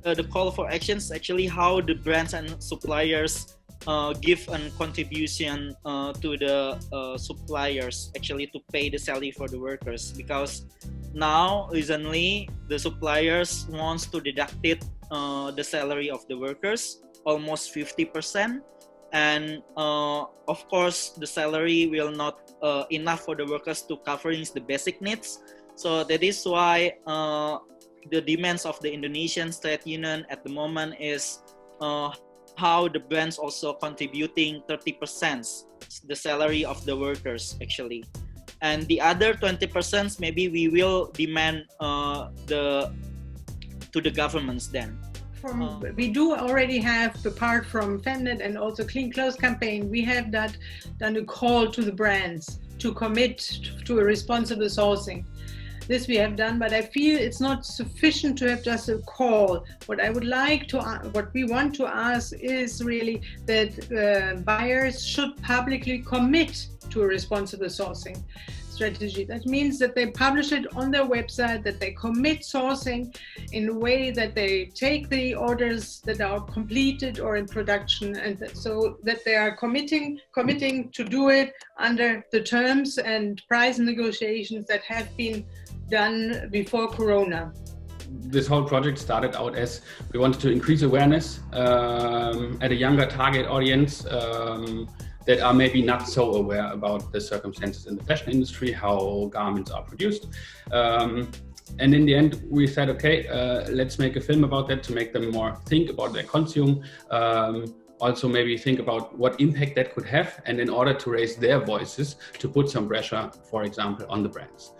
the call for action is actually how the brands and suppliers give a contribution to the suppliers actually to pay the salary for the workers, because now recently the suppliers wants to deduct it the salary of the workers almost 50%, and of course the salary will not enough for the workers to covering the basic needs. So that is why the demands of the Indonesian trade union at the moment is how the brands also contributing 30% the salary of the workers actually, and the other 20% maybe we will demand to the governments then. We do already have, apart from Femnet and also Clean Clothes campaign, we have done a call to the brands to commit to a responsible sourcing. This we have done, but I feel it's not sufficient to have just a call. What we want to ask is really that buyers should publicly commit to a responsible sourcing strategy. That means that they publish it on their website, that they commit sourcing in a way that they take the orders that are completed or in production, and so that they are committing to do it under the terms and price negotiations that have been done before Corona. This whole project started out as we wanted to increase awareness at a younger target audience that are maybe not so aware about the circumstances in the fashion industry, how garments are produced. And in the end, we said, okay, let's make a film about that to make them more think about their consume. Also maybe think about what impact that could have, and in order to raise their voices, to put some pressure, for example, on the brands.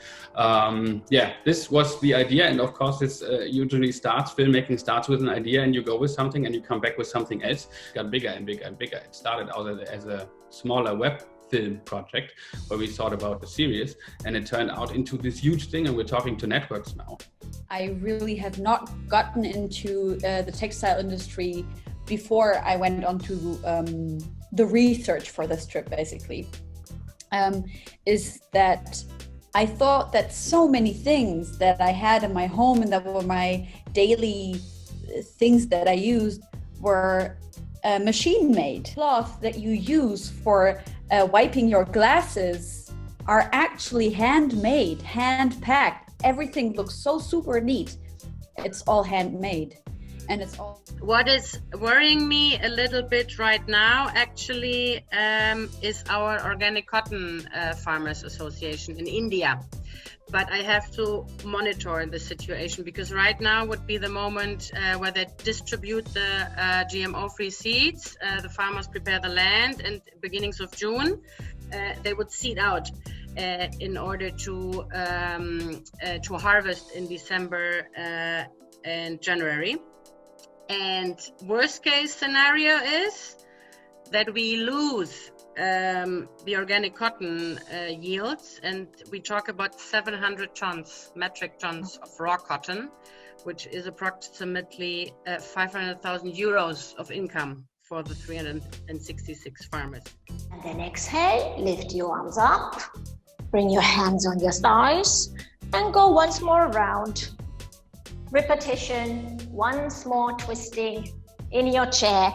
This was the idea, and of course this usually filmmaking starts with an idea, and you go with something and you come back with something else. It got bigger and bigger and bigger. It started out as a smaller web film project where we thought about the series, and it turned out into this huge thing, and we're talking to networks now. I really have not gotten into the textile industry before I went on to the research for this trip, basically, is that I thought that so many things that I had in my home and that were my daily things that I used were machine-made. Cloth that you use for wiping your glasses are actually handmade, hand-packed. Everything looks so super neat. It's all handmade. And it's all. What is worrying me a little bit right now actually is our Organic Cotton Farmers Association in India. But I have to monitor the situation, because right now would be the moment where they distribute the GMO-free seeds. The farmers prepare the land, and beginnings of June they would seed out in order to harvest in December and January. And worst case scenario is that we lose the organic cotton yields, and we talk about 700 metric tons of raw cotton, which is approximately 500,000 euros of income for the 366 farmers. And then exhale, lift your arms up, bring your hands on your thighs, and go once more around. Repetition, once more twisting in your chair,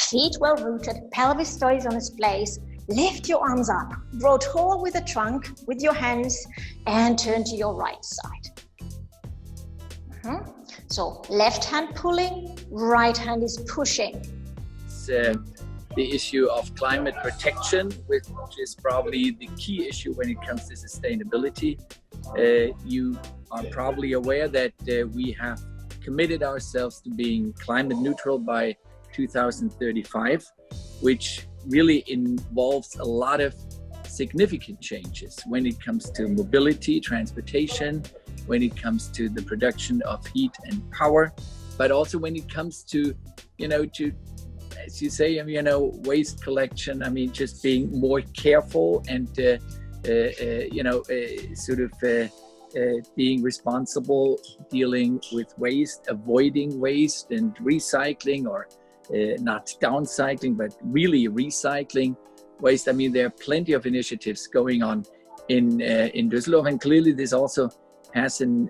feet well rooted, pelvis stays on its place, lift your arms up, grow tall with the trunk, with your hands, and turn to your right side. So left hand pulling, right hand is pushing. It's the issue of climate protection, which is probably the key issue when it comes to sustainability. You are probably aware that we have committed ourselves to being climate neutral by 2035, which really involves a lot of significant changes when it comes to mobility, transportation, when it comes to the production of heat and power, but also when it comes to, as you say, waste collection. I mean, just being more careful and, being responsible, dealing with waste, avoiding waste and recycling, or not downcycling, but really recycling waste. I mean, there are plenty of initiatives going on in Düsseldorf, and clearly this also has an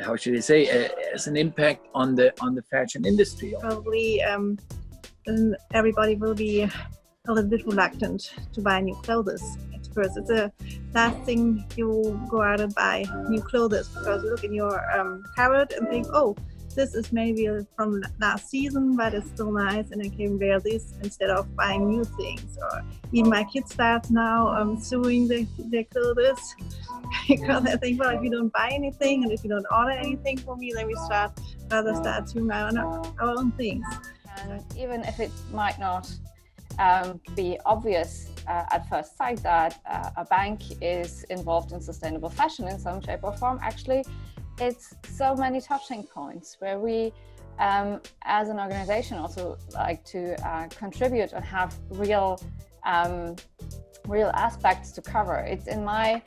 how should I say, as an impact on the fashion industry? Probably everybody will be a little bit reluctant to buy new clothes at first. It's the last thing you go out and buy new clothes, because you look in your cupboard and think, oh, this is maybe from last season, but it's still nice and I can wear this instead of buying new things. Or even my kids start now sewing their clothes because I think, well, if you don't buy anything and if you don't order anything for me, then we rather start sewing our own things. And even if it might not be obvious at first sight that a bank is involved in sustainable fashion in some shape or form, actually it's so many touching points where we as an organization also like to contribute and have real aspects to cover. It's in my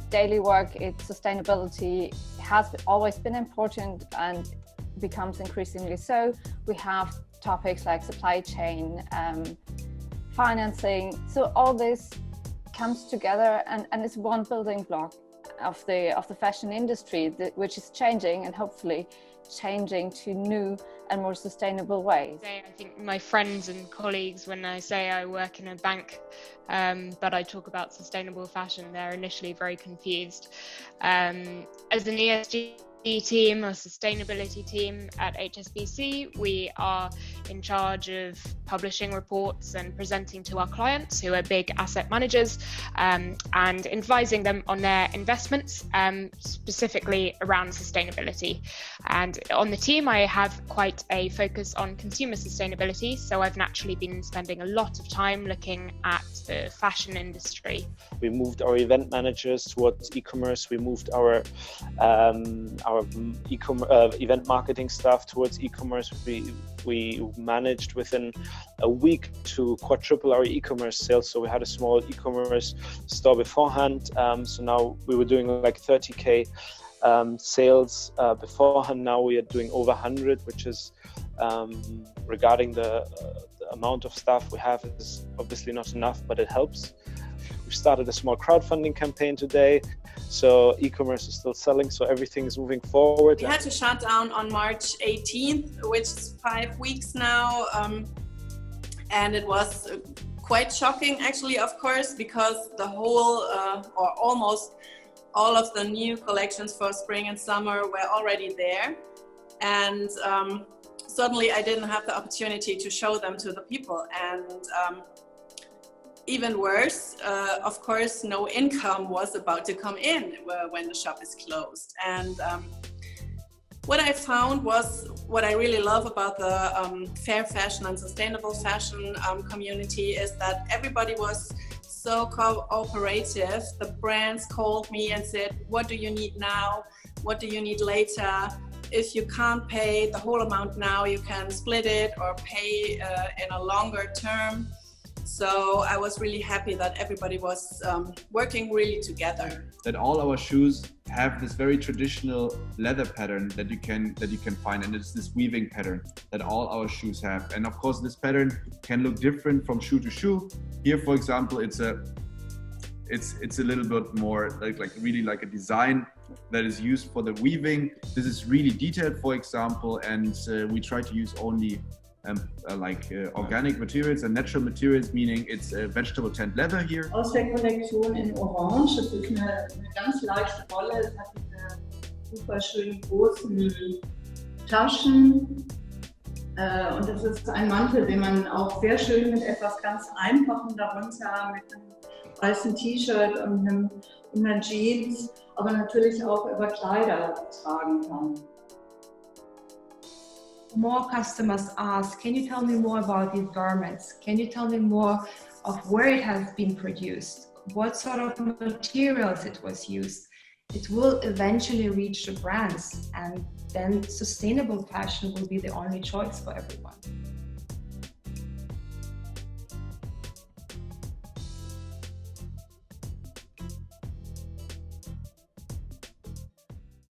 daily work, sustainability has always been important and becomes increasingly so. We have topics like supply chain, financing, so all this comes together and is one building block of the fashion industry, which is changing and hopefully changing to new and more sustainable ways. I think my friends and colleagues, when I say I work in a bank but I talk about sustainable fashion, they're initially very confused. As an ESG team or sustainability team at HSBC, we are in charge of publishing reports and presenting to our clients who are big asset managers and advising them on their investments, specifically around sustainability. And on the team, I have quite a focus on consumer sustainability, so I've naturally been spending a lot of time looking at the fashion industry. We moved our event managers towards e-commerce. We moved our event marketing staff towards e-commerce. We managed within a week to quadruple our e-commerce sales. So we had a small e-commerce store beforehand. So now we were doing like 30K sales beforehand. Now we are doing over 100, which is regarding the amount of staff we have is obviously not enough, but it helps. We started a small crowdfunding campaign today. So e-commerce is still selling, so everything is moving forward. We had to shut down on March 18th, which is 5 weeks now. And it was quite shocking, actually, of course, because the whole or almost all of the new collections for spring and summer were already there. And suddenly I didn't have the opportunity to show them to the people. And even worse, of course, no income was about to come in when the shop is closed. And what I found was what I really love about the fair fashion and sustainable fashion community is that everybody was so cooperative. The brands called me and said, what do you need now? What do you need later? If you can't pay the whole amount now, you can split it or pay in a longer term. So I was really happy that everybody was working really together. That all our shoes have this very traditional leather pattern that you can find, and it's this weaving pattern that all our shoes have. And of course, this pattern can look different from shoe to shoe. Here, for example, it's a little bit more like really like a design that is used for the weaving. This is really detailed, for example, and we try to use only organic materials and natural materials, meaning it's vegetable tanned leather here. Aus der Kollektion in Orange, das ist eine ganz leichte Wolle, es hat diese super schönen großen Taschen und das ist ein Mantel, den man auch sehr schön mit etwas ganz Einfachem darunter, mit einem weißen T-Shirt und einer Jeans, aber natürlich auch über Kleider tragen kann. More customers ask, can you tell me more about these garments? Can you tell me more of where it has been produced? What sort of materials it was used? It will eventually reach the brands, and then sustainable fashion will be the only choice for everyone.